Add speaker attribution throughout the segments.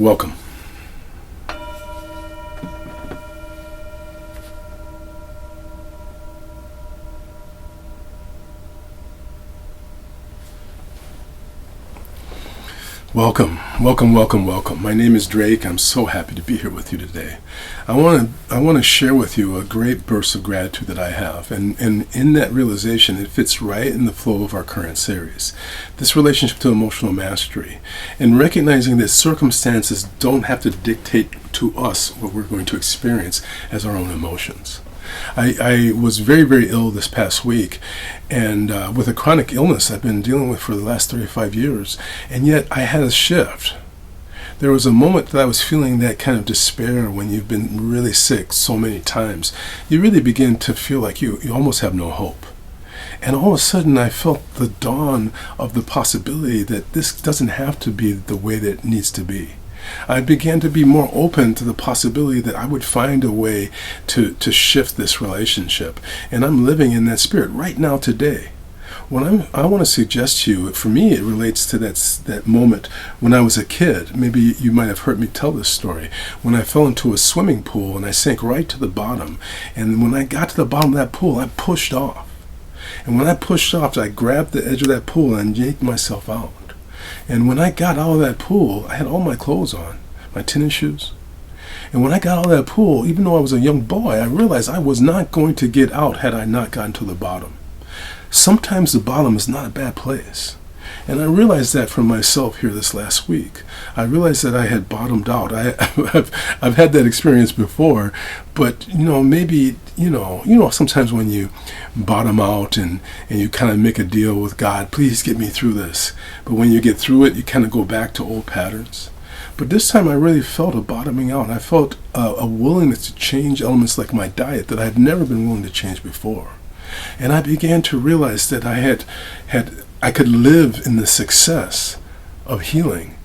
Speaker 1: Welcome. Welcome. My name is Drake. I'm so happy to be here with you today. I want to share with you a great burst of gratitude that I have, and in that realization, it fits right in the flow of our current series. This relationship to emotional mastery, and recognizing that circumstances don't have to dictate to us what we're going to experience as our own emotions. I was very, very ill this past week, and with a chronic illness I've been dealing with for the last 35 years, and yet I had a shift. There was a moment that I was feeling that kind of despair when you've been really sick so many times. You really begin to feel like you almost have no hope. And all of a sudden I felt the dawn of the possibility that this doesn't have to be the way that it needs to be. I began to be more open to the possibility that I would find a way to shift this relationship. And I'm living in that spirit right now today. I want to suggest to you, for me it relates to that moment when I was a kid. Maybe you might have heard me tell this story. When I fell into a swimming pool and I sank right to the bottom. And when I got to the bottom of that pool, I pushed off. And when I pushed off, I grabbed the edge of that pool and yanked myself out. And when I got out of that pool, I had all my clothes on, my tennis shoes. And when I got out of that pool, even though I was a young boy, I realized I was not going to get out had I not gotten to the bottom. Sometimes the bottom is not a bad place. And I realized that for myself here this last week. I realized that I had bottomed out. I've had that experience before, but maybe sometimes when you bottom out and you kind of make a deal with God, please get me through this. But when you get through it, you kind of go back to old patterns. But this time I really felt a bottoming out. I felt a willingness to change elements like my diet that I had never been willing to change before. And I began to realize that I could live in the success of healing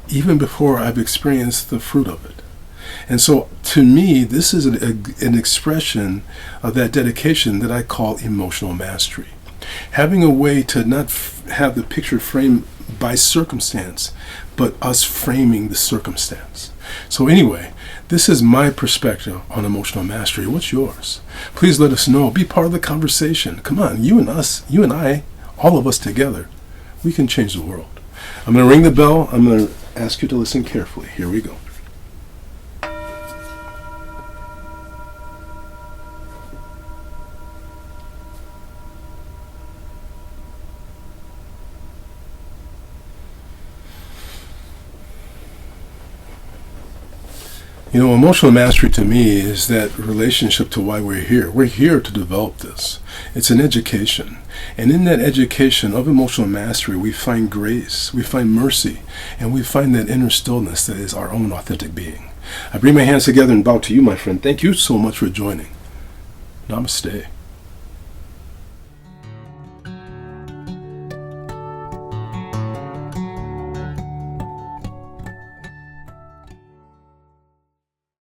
Speaker 1: even before I've experienced the fruit of it. And so to me, this is an expression of that dedication that I call emotional mastery. Having a way to not have the picture framed by circumstance, but us framing the circumstance. So anyway, this is my perspective on emotional mastery. What's yours? Please let us know. Be part of the conversation. Come on, you and I, all of us together, we can change the world. I'm going to ring the bell. I'm going to ask you to listen carefully. Here we go. Emotional mastery to me is that relationship to why we're here. We're here to develop this. It's an education. And in that education of emotional mastery, we find grace, we find mercy, and we find that inner stillness that is our own authentic being. I bring my hands together and bow to you, my friend. Thank you so much for joining. Namaste.